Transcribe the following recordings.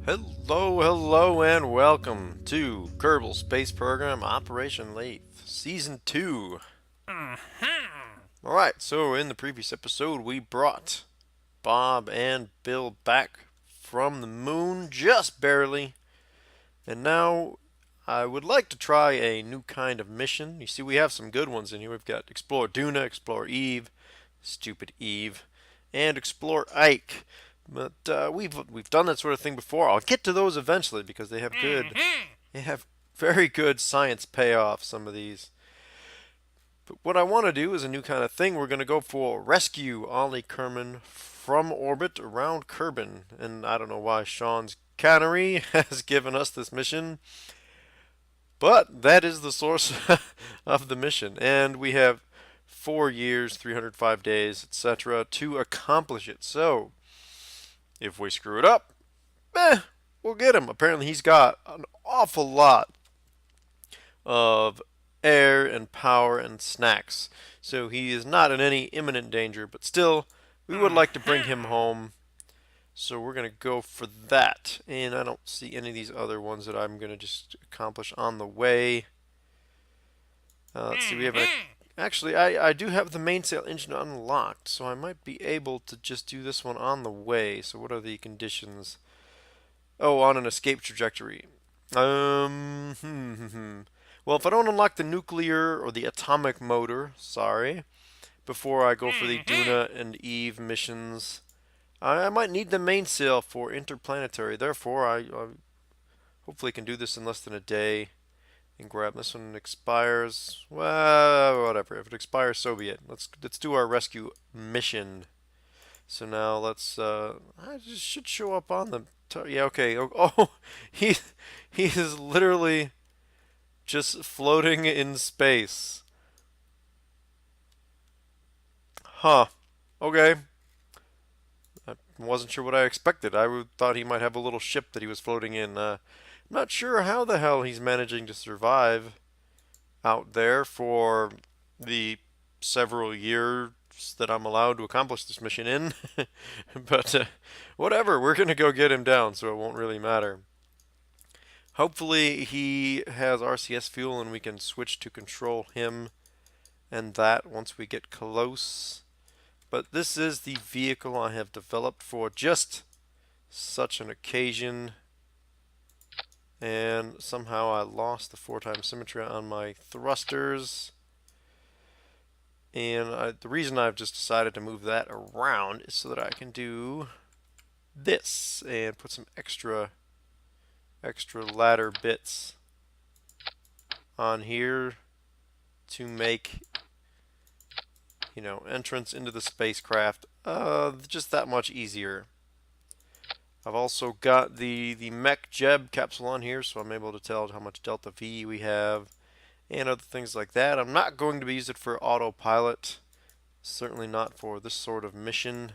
Hello, and welcome to Kerbal Space Program Operation Laythe, Season 2. Alright, so in the previous episode, we brought Bob and Bill back from the moon, just barely. And now I would like to try a new kind of mission. You see, we have some good ones in here. We've got Explore Duna, Explore Eve, stupid Eve, and Explore Ike. But we've done that sort of thing before. I'll get to those eventually because they have very good science payoff. Some of these. But what I want to do is a new kind of thing. We're going to go for rescue Orlie Kerman from orbit around Kerban, and I don't know why Sean's cannery has given us this mission, but that is the source of the mission, and we have 4 years, 305 days, etc. to accomplish it. So if we screw it up, we'll get him. Apparently he's got an awful lot of air and power and snacks. So he is not in any imminent danger, but still, we would like to bring him home. So we're going to go for that. And I don't see any of these other ones that I'm going to just accomplish on the way. Let's see, we have a... Actually, I do have the mainsail engine unlocked, so I might be able to just do this one on the way. So what are the conditions? Oh, on an escape trajectory. Well, if I don't unlock the nuclear or the atomic motor, sorry, before I go for the Duna and Eve missions, I might need the mainsail for interplanetary. Therefore, I hopefully can do this in less than a day. And grab this one. It expires. Well, whatever. If it expires, so be it. Let's do our rescue mission. So now let's. I just should show up on the. Yeah. Okay. Oh, he is literally just floating in space. Huh. Okay. I wasn't sure what I expected. Thought he might have a little ship that he was floating in. Not sure how the hell he's managing to survive out there for the several years that I'm allowed to accomplish this mission in. But whatever, we're going to go get him down, so it won't really matter. Hopefully he has RCS fuel and we can switch to control him and that once we get close. But this is the vehicle I have developed for just such an occasion. And somehow I lost the 4x symmetry on my thrusters. And the reason I've just decided to move that around is so that I can do this and put some extra ladder bits on here to make, you know, entrance into the spacecraft just that much easier. I've also got the mech Jeb capsule on here, so I'm able to tell how much delta V we have and other things like that. I'm not going to use it for autopilot, certainly not for this sort of mission.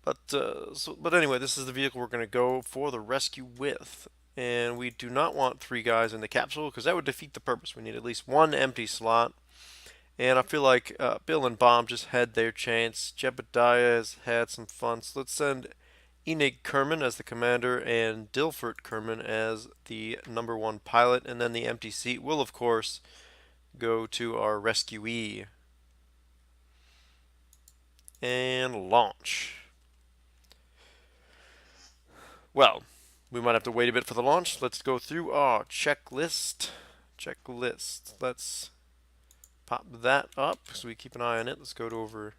But anyway, this is the vehicle we're going to go for the rescue with. And we do not want 3 guys in the capsule because that would defeat the purpose. We need at least 1 empty slot. And I feel like Bill and Bob just had their chance. Jebediah has had some fun. So let's send Enig Kerman as the commander and Dilfert Kerman as the #1 pilot. And then the empty seat will, of course, go to our rescuee. And launch. Well, we might have to wait a bit for the launch. Let's go through our checklist. Let's pop that up so we keep an eye on it. Let's go to over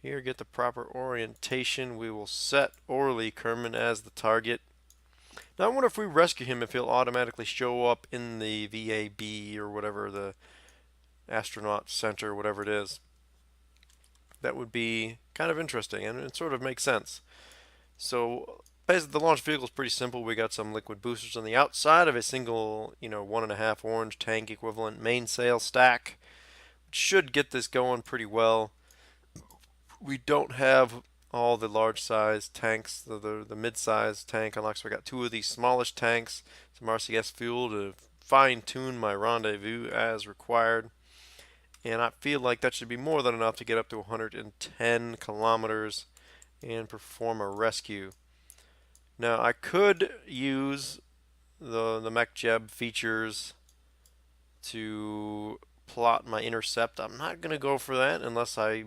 here, get the proper orientation. We will set Orlie Kerman as the target. Now I wonder if we rescue him, if he'll automatically show up in the VAB or whatever, the astronaut center, whatever it is. That would be kind of interesting, and it sort of makes sense. So basically the launch vehicle is pretty simple. We got some liquid boosters on the outside of a single, 1.5 orange tank equivalent mainsail stack. Should get this going pretty well. We don't have all the large size tanks, the mid-size tank unlocked, so I got 2 of these smallish tanks, some RCS fuel to fine-tune my rendezvous as required, and I feel like that should be more than enough to get up to 110 kilometers and perform a rescue. Now I could use the MechJeb features to plot my intercept. I'm not going to go for that unless I,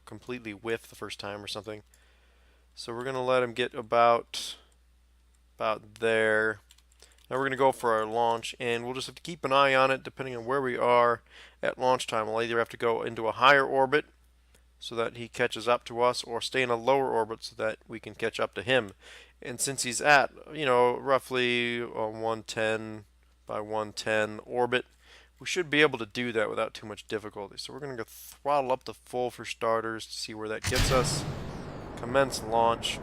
completely whiff the first time or something. So we're going to let him get about there. Now we're going to go for our launch, and we'll just have to keep an eye on it depending on where we are at launch time. We'll either have to go into a higher orbit so that he catches up to us, or stay in a lower orbit so that we can catch up to him. And since he's at, roughly a 110 by 110 orbit, we should be able to do that without too much difficulty. So we're going to go throttle up to full for starters to see where that gets us. Commence launch.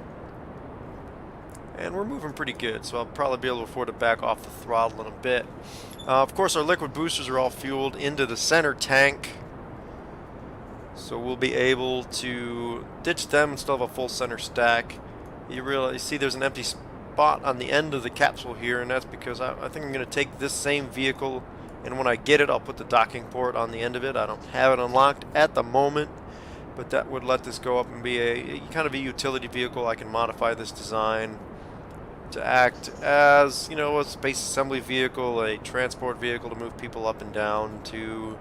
And we're moving pretty good, so I'll probably be able to afford to back off the throttle in a bit. Of course, our liquid boosters are all fueled into the center tank, so we'll be able to ditch them and still have a full center stack. You see there's an empty spot on the end of the capsule here, and that's because I think I'm going to take this same vehicle, and when I get it, I'll put the docking port on the end of it. I don't have it unlocked at the moment, but that would let this go up and be a kind of a utility vehicle. I can modify this design to act as, a space assembly vehicle, a transport vehicle to move people up and down to,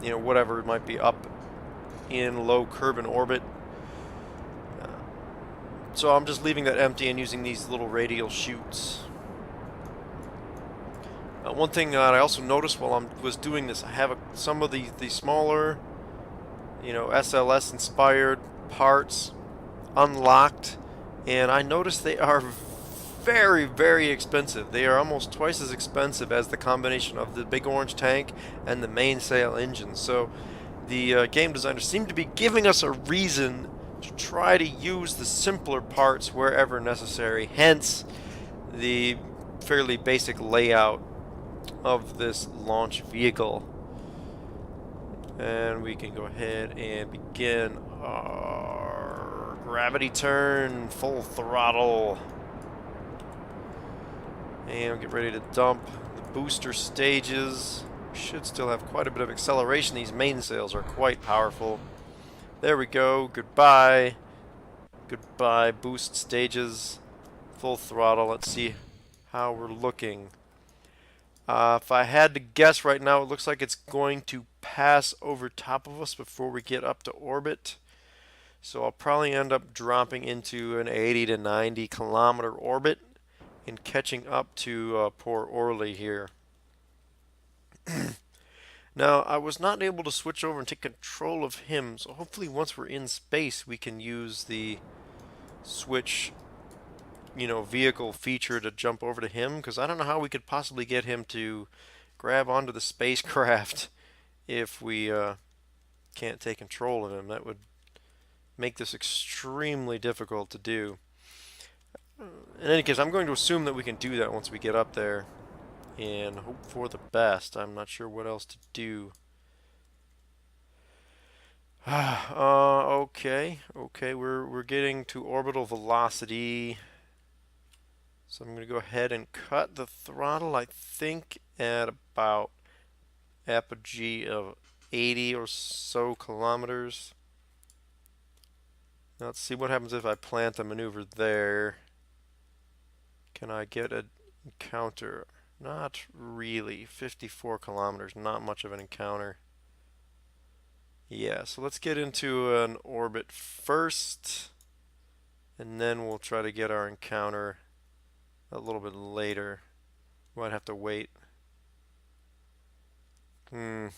whatever might be up in low Kerban orbit. So I'm just leaving that empty and using these little radial chutes. One thing that I also noticed while I was doing this, I have some of the smaller, SLS inspired parts unlocked, and I noticed they are very, very expensive. They are almost twice as expensive as the combination of the big orange tank and the mainsail engine. So the game designers seem to be giving us a reason to try to use the simpler parts wherever necessary, hence the fairly basic layout of this launch vehicle. And we can go ahead and begin our gravity turn, full throttle. And we'll get ready to dump the booster stages. We should still have quite a bit of acceleration. These mainsails are quite powerful. There we go. Goodbye. Goodbye, boost stages. Full throttle. Let's see how we're looking. If I had to guess right now, it looks like it's going to pass over top of us before we get up to orbit. So I'll probably end up dropping into an 80 to 90 kilometer orbit and catching up to poor Orlie here. Now, I was not able to switch over and take control of him, so hopefully once we're in space we can use the switch, vehicle feature to jump over to him, because I don't know how we could possibly get him to grab onto the spacecraft if we can't take control of him. That would make this extremely difficult to do. In any case, I'm going to assume that we can do that once we get up there and hope for the best. I'm not sure what else to do. Okay, we're getting to orbital velocity. So I'm going to go ahead and cut the throttle, I think, at about apogee of 80 or so kilometers. Now let's see what happens if I plant the maneuver there. Can I get an encounter? Not really. 54 kilometers, not much of an encounter. Yeah, so let's get into an orbit first, and then we'll try to get our encounter a little bit later. Might have to wait. I'm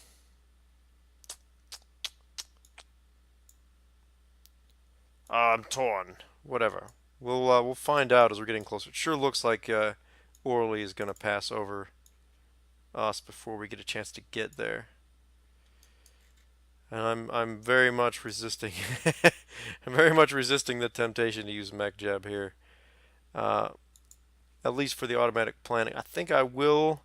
torn. Whatever. We'll find out as we're getting closer. It sure looks like Orlie is going to pass over us before we get a chance to get there. And I'm very much resisting. I'm very much resisting the temptation to use MechJeb here. At least for the automatic planning. I think I will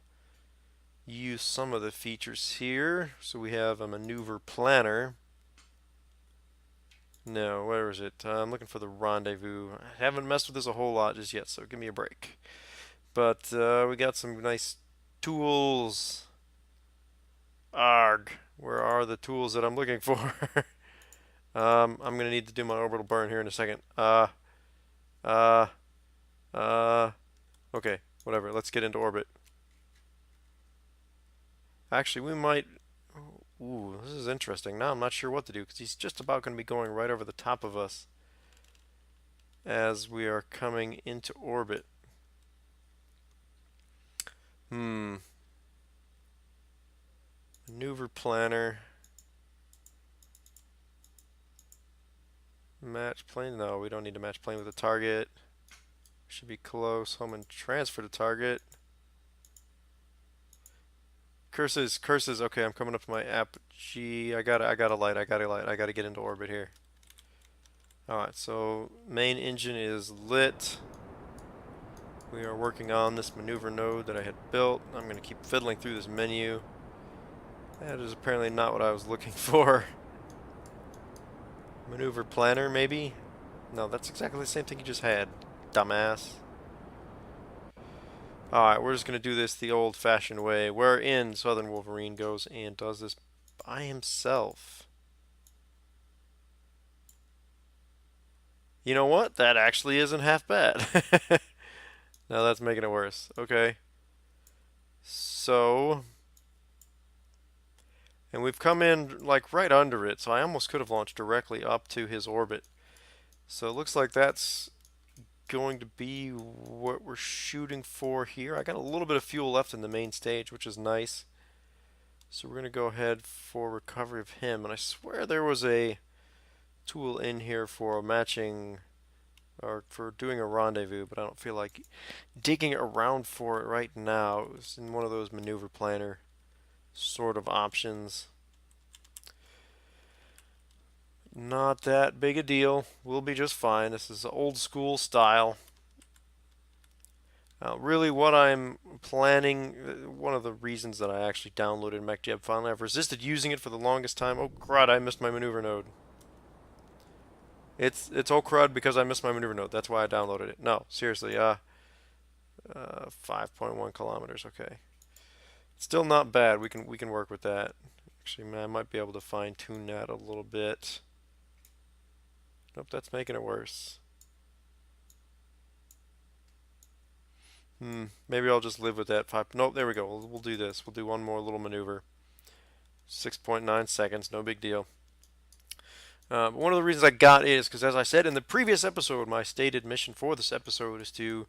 use some of the features here. So we have a maneuver planner. No, where is it? I'm looking for the rendezvous. I haven't messed with this a whole lot just yet, so give me a break. But we got some nice tools. Arg, where are the tools that I'm looking for? I'm gonna need to do my orbital burn here in a second. Uh, uh, okay, whatever. Let's get into orbit. Actually, we might. Ooh, this is interesting. Now I'm not sure what to do because he's just about going to be going right over the top of us as we are coming into orbit. Hmm. Maneuver planner. Match plane. No, we don't need to match plane with the target. Should be close. Home and transfer to target. Curses, curses. Okay, I'm coming up to my app. Gee, I got a light. I got a light. I got to get into orbit here. All right, so main engine is lit. We are working on this maneuver node that I had built. I'm going to keep fiddling through this menu. That is apparently not what I was looking for. Maneuver planner, maybe? No, that's exactly the same thing you just had, dumbass. Alright, we're just going to do this the old-fashioned way, wherein Southern Wolverine goes and does this by himself. You know what? That actually isn't half bad. Now that's making it worse. Okay. So, and we've come in like right under it, so I almost could have launched directly up to his orbit. So it looks like that's going to be what we're shooting for here. I got a little bit of fuel left in the main stage, which is nice. So we're going to go ahead for recovery of him. And I swear there was a tool in here for matching or for doing a rendezvous, but I don't feel like digging around for it right now. It was in one of those maneuver planner sort of options. Not that big a deal. We'll be just fine. This is old school style. Really what I'm planning, one of the reasons that I actually downloaded MechJeb finally, I've resisted using it for the longest time. Oh crud, I missed my maneuver node. It's oh crud because I missed my maneuver node. That's why I downloaded it. No, seriously, 5.1 kilometers, okay. Still not bad. We can work with that. Actually, I might be able to fine tune that a little bit. Nope, that's making it worse. Maybe I'll just live with that. Nope, there we go. We'll do this. We'll do one more little maneuver. 6.9 seconds, no big deal. But one of the reasons I got it is because, as I said in the previous episode, my stated mission for this episode is to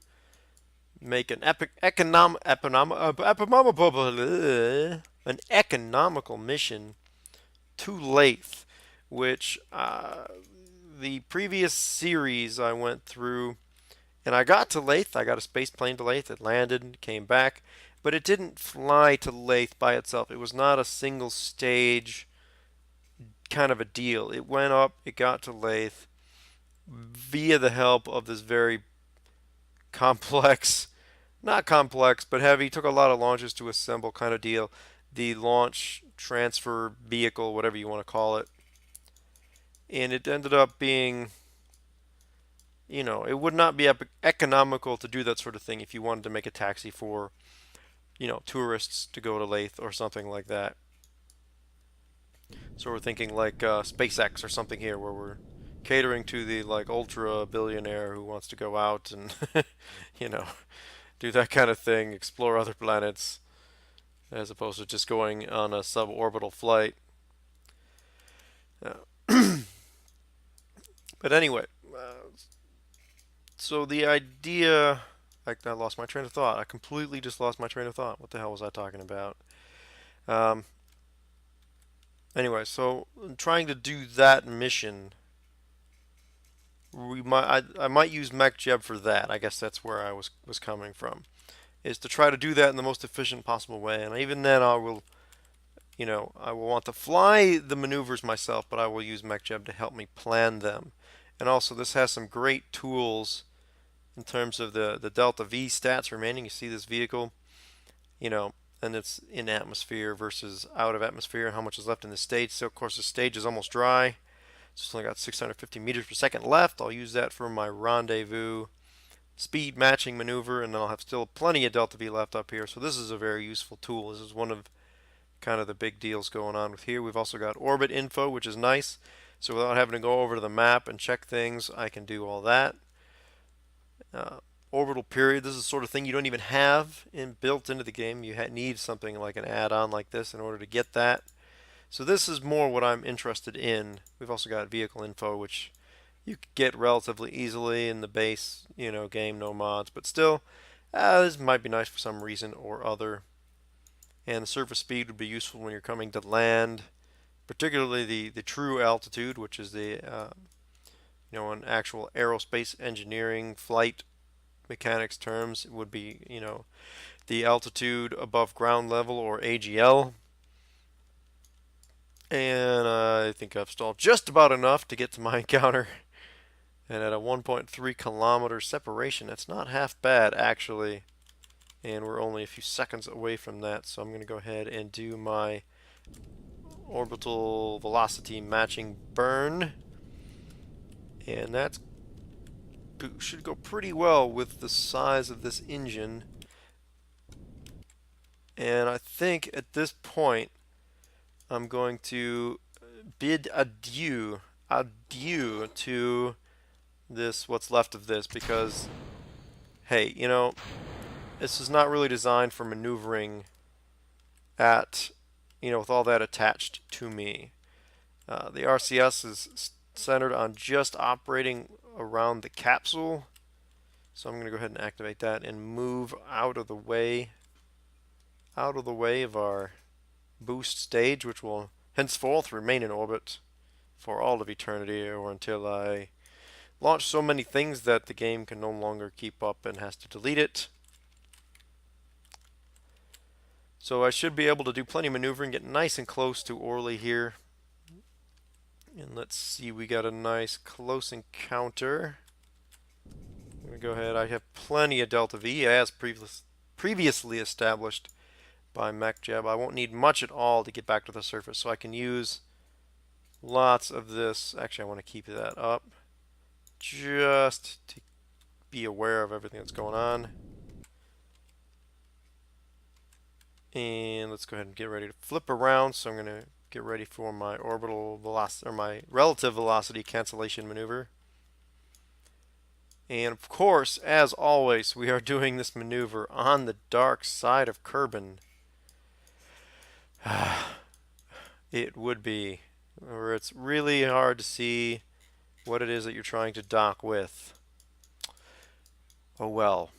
make an economical mission to Laythe, which the previous series I went through, and I got to Laythe. I got a space plane to Laythe. It landed, came back, but it didn't fly to Laythe by itself. It was not a single stage kind of a deal. It went up, it got to Laythe via the help of this very complex, not complex, but heavy, took a lot of launches to assemble kind of deal. The launch transfer vehicle, whatever you want to call it. And it ended up being, it would not be economical to do that sort of thing if you wanted to make a taxi for, tourists to go to Laythe or something like that. So we're thinking like SpaceX or something here, where we're catering to the like ultra billionaire who wants to go out and, do that kind of thing, explore other planets, as opposed to just going on a suborbital flight. But anyway, so the idea, I lost my train of thought. I completely just lost my train of thought. What the hell was I talking about? Um, anyway, so trying to do that mission, I might use MechJeb for that. I guess that's where I was coming from, is to try to do that in the most efficient possible way. And even then, I will want to fly the maneuvers myself, but I will use MechJeb to help me plan them. And also, this has some great tools in terms of the delta V stats remaining. You see this vehicle, and it's in atmosphere versus out of atmosphere, how much is left in the stage. So, of course, the stage is almost dry. It's only got 650 meters per second left. I'll use that for my rendezvous speed matching maneuver, and then I'll have still plenty of delta V left up here. So this is a very useful tool. This is one of kind of the big deals going on with here. We've also got orbit info, which is nice. So without having to go over to the map and check things, I can do all that. Uh, Orbital period, this is the sort of thing you don't even have built into the game. You need something like an add-on like this in order to get that. So this is more what I'm interested in. We've also got vehicle info, which you could get relatively easily in the base, game, no mods, but still, this might be nice for some reason or other. And the surface speed would be useful when you're coming to land, particularly the true altitude, which is the in actual aerospace engineering flight mechanics terms, it would be the altitude above ground level, or AGL. And I think I've stalled just about enough to get to my encounter. And at a 1.3 kilometer separation, that's not half bad actually. And we're only a few seconds away from that, so I'm going to go ahead and do my orbital velocity matching burn. And that should go pretty well with the size of this engine. And I think at this point, I'm going to bid adieu to what's left of this, because, hey, this is not really designed for maneuvering with all that attached to me. The RCS is centered on just operating around the capsule. So I'm going to go ahead and activate that and move out of the way of our boost stage, which will henceforth remain in orbit for all of eternity, or until I launch so many things that the game can no longer keep up and has to delete it. So I should be able to do plenty of maneuvering, get nice and close to Orlie here. And let's see, we got a nice close encounter. I'm going to go ahead. I have plenty of Delta V as previously established by MechJeb. I won't need much at all to get back to the surface, so I can use lots of this. Actually, I want to keep that up just to be aware of everything that's going on. And let's go ahead and get ready to flip around. So I'm going to get ready for my orbital velocity, or my relative velocity cancellation maneuver. And of course, as always, we are doing this maneuver on the dark side of Kerban. It would be, where it's really hard to see what it is that you're trying to dock with. Oh well.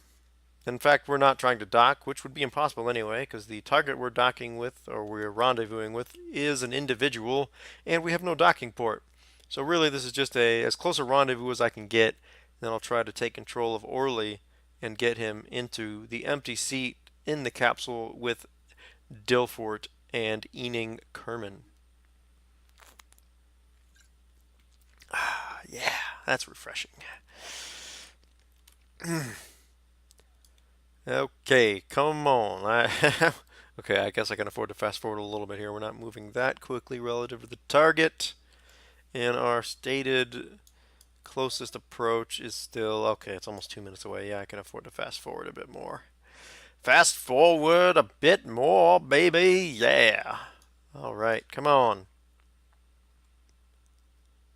In fact, we're not trying to dock, which would be impossible anyway, because the target we're docking with, or we're rendezvousing with, is an individual, and we have no docking port. So really, this is just as close a rendezvous as I can get. Then I'll try to take control of Orlie and get him into the empty seat in the capsule with Dilfort and Ening Kerman. Yeah, that's refreshing. Okay, come on. Okay, I guess I can afford to fast forward a little bit here. We're not moving that quickly relative to the target. And our stated closest approach is still, okay, it's almost 2 minutes away. Yeah, I can afford to fast forward a bit more. Fast forward a bit more, baby. Yeah. All right, come on.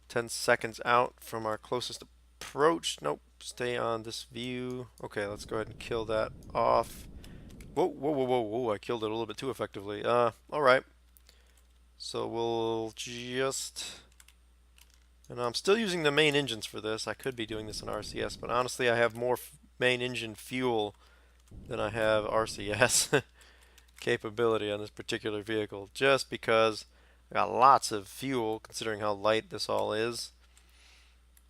10 seconds out from our closest approach. Nope, stay on this view. Okay, let's go ahead and kill that off. Whoa, whoa, whoa, whoa, whoa, I killed it a little bit too effectively. Alright. So we'll just... And I'm still using the main engines for this. I could be doing this in RCS, but honestly I have more main engine fuel than I have RCS capability on this particular vehicle, just because I got lots of fuel considering how light this all is.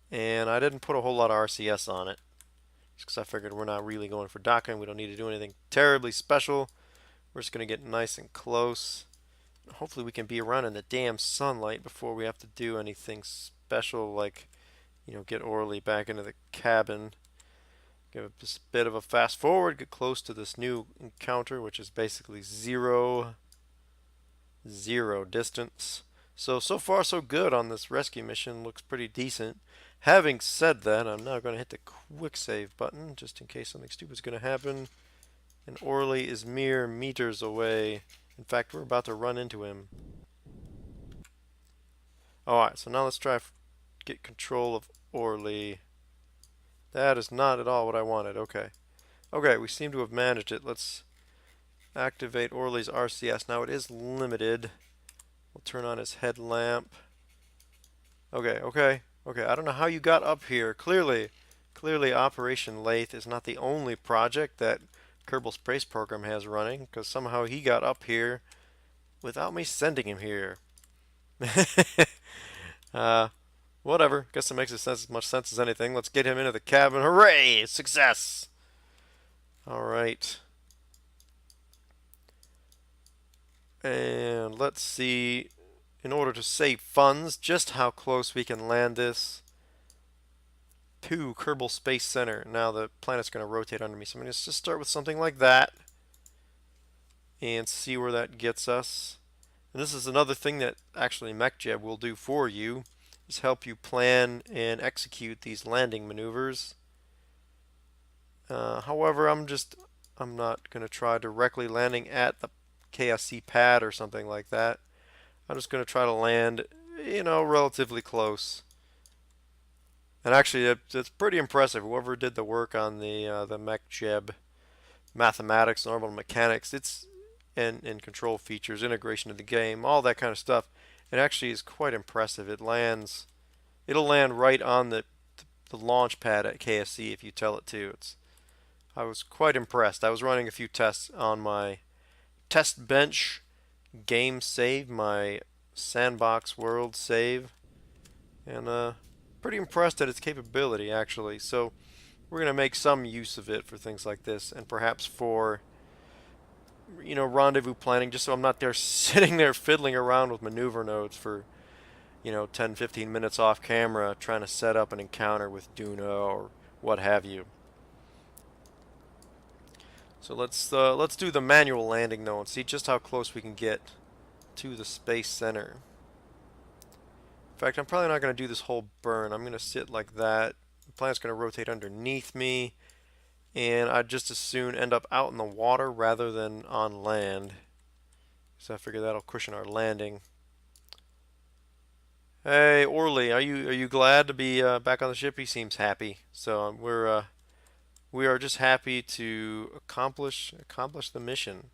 And I didn't put a whole lot of RCS on it, just because I figured we're not really going for docking. We don't need to do anything terribly special. We're just going to get nice and close. Hopefully we can be around in the damn sunlight before we have to do anything special, like, get Orlie back into the cabin. Give it just a bit of a fast forward, get close to this new encounter, which is basically zero distance. So far so good on this rescue mission. Looks pretty decent. Having said that, I'm now going to hit the quick save button, just in case something stupid is going to happen. And Orlie is mere meters away. In fact, we're about to run into him. Alright, so now let's try get control of Orlie. That is not at all what I wanted. Okay. Okay, we seem to have managed it. Let's activate Orlie's RCS. Now it is limited. We'll turn on his headlamp. Okay, okay, okay. I don't know how you got up here. Clearly Operation Laythe is not the only project that Kerbal Space Program has running, because somehow he got up here without me sending him here. uh, whatever. Guess it makes as much sense as anything. Let's get him into the cabin. Hooray! Success! Alright. And let's see, in order to save funds, just how close we can land this to Kerbal Space Center. Now the planet's going to rotate under me, so I'm going to just start with something like that and see where that gets us. And this is another thing that actually MechJeb will do for you, is help you plan and execute these landing maneuvers. However, I'm not going to try directly landing at the KSC pad or something like that. I'm just going to try to land, relatively close. And actually, it's pretty impressive. Whoever did the work on the MechJeb mathematics and orbital mechanics, and control features, integration of the game, all that kind of stuff. It actually is quite impressive. It'll land right on the launch pad at KSC if you tell it to. I was quite impressed. I was running a few tests on my test bench game save, my sandbox world save, and pretty impressed at its capability actually. So we're going to make some use of it for things like this, and perhaps for rendezvous planning, just so I'm not there sitting there fiddling around with maneuver nodes for 10-15 minutes off camera trying to set up an encounter with Duna or what have you. So let's do the manual landing though and see just how close we can get to the Space Center. In fact, I'm probably not going to do this whole burn. I'm going to sit like that. The planet's going to rotate underneath me, and I'd just as soon end up out in the water rather than on land. So I figure that'll cushion our landing. Hey, Orlie, are you glad to be back on the ship? He seems happy. So we are just happy to accomplish the mission.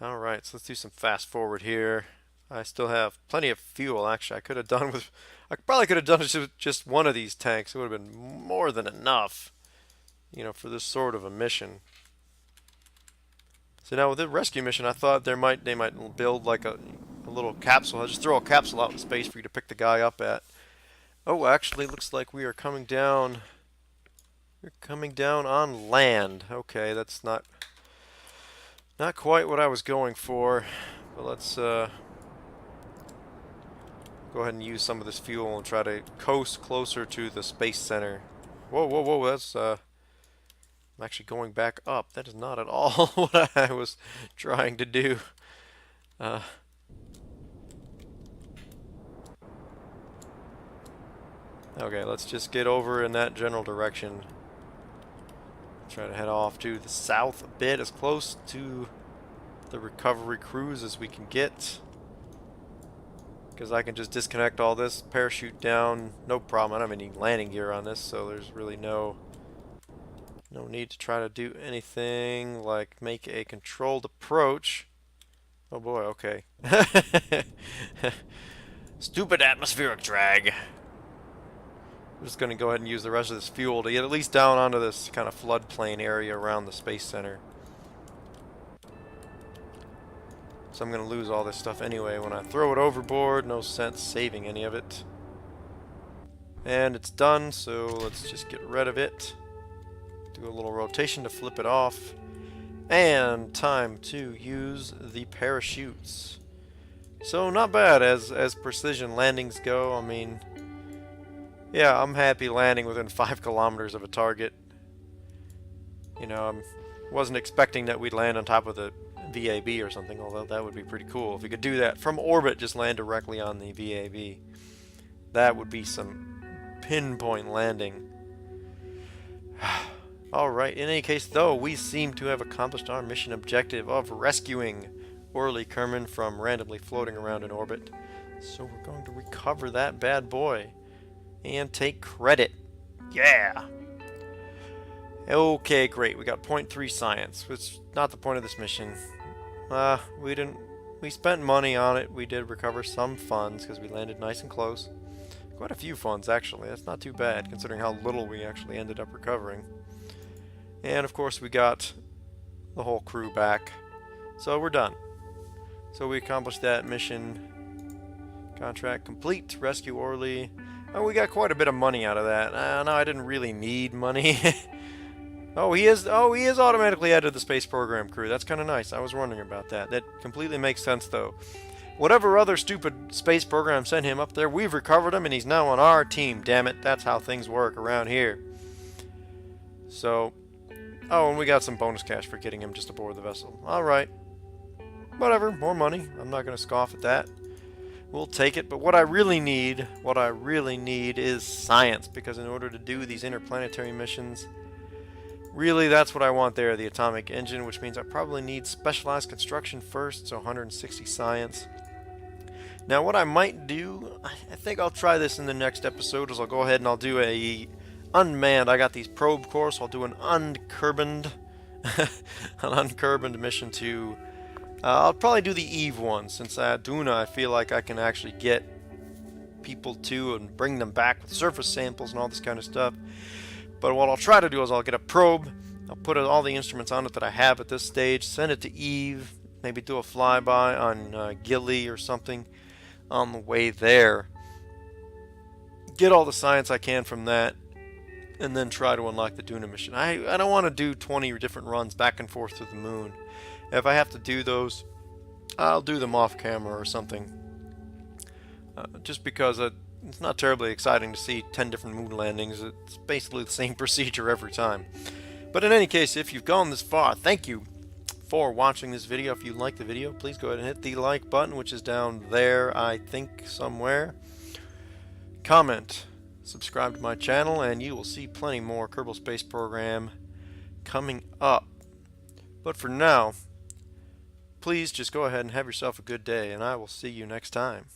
All right, so let's do some fast forward here. I still have plenty of fuel. Actually, I probably could have done with just one of these tanks. It would have been more than enough, for this sort of a mission. So now with the rescue mission, I thought they might build like a little capsule. I'll just throw a capsule out in space for you to pick the guy up at. Oh, actually, looks like we are coming down. We're coming down on land. Okay, that's not quite what I was going for. But let's go ahead and use some of this fuel and try to coast closer to the Space Center. Whoa, whoa, whoa! I'm actually going back up. That is not at all what I was trying to do. Okay, let's just get over in that general direction. Try to head off to the south a bit, as close to the recovery cruise as we can get. Because I can just disconnect all this, parachute down, no problem. I don't have any landing gear on this, so there's really no need to try to do anything like make a controlled approach. Oh boy, okay. Stupid atmospheric drag. I'm just going to go ahead and use the rest of this fuel to get at least down onto this kind of floodplain area around the Space Center. So I'm going to lose all this stuff anyway when I throw it overboard. No sense saving any of it. And it's done, so let's just get rid of it. Do a little rotation to flip it off. And time to use the parachutes. So not bad as precision landings go. I mean, yeah, I'm happy landing within 5 kilometers of a target. I wasn't expecting that we'd land on top of the VAB or something, although that would be pretty cool. If we could do that from orbit, just land directly on the VAB. That would be some pinpoint landing. Alright, in any case though, we seem to have accomplished our mission objective of rescuing Orlie Kerban from randomly floating around in orbit. So we're going to recover that bad boy and take credit. Yeah! Okay, great. We got 0.3 science, which is not the point of this mission. We spent money on it. We did recover some funds because we landed nice and close. Quite a few funds, actually. That's not too bad, considering how little we actually ended up recovering. And, of course, we got the whole crew back. So we're done. So we accomplished that mission. Contract complete. Rescue Orlie. Oh, we got quite a bit of money out of that. No, I didn't really need money. Oh, he is automatically added to the space program crew. That's kind of nice. I was wondering about that. That completely makes sense, though. Whatever other stupid space program sent him up there, we've recovered him, and he's now on our team. Damn it, that's how things work around here. So, oh, and we got some bonus cash for getting him just aboard the vessel. All right, whatever, more money. I'm not going to scoff at that. We'll take it. But what I really need is science, because in order to do these interplanetary missions, really, that's what I want there, the atomic engine, which means I probably need specialized construction first, so 160 science. Now, what I might do, I think I'll try this in the next episode, is I'll go ahead and I'll do a unmanned, I got these probe course, I'll do an unkerbaned, an unkerbaned mission to, I'll probably do the Eve one, since at Duna I feel like I can actually get people to and bring them back with surface samples and all this kind of stuff. But what I'll try to do is I'll get a probe, I'll put all the instruments on it that I have at this stage, send it to Eve, maybe do a flyby on Gilly or something on the way there. Get all the science I can from that, and then try to unlock the Duna mission. I don't want to do 20 different runs back and forth to the moon. If I have to do those, I'll do them off camera or something. Just because it's not terribly exciting to see 10 different moon landings. It's basically the same procedure every time. But in any case, if you've gone this far, thank you for watching this video. If you like the video, please go ahead and hit the like button, which is down there, I think, somewhere. Comment, subscribe to my channel, and you will see plenty more Kerbal Space Program coming up. But for now, please just go ahead and have yourself a good day, and I will see you next time.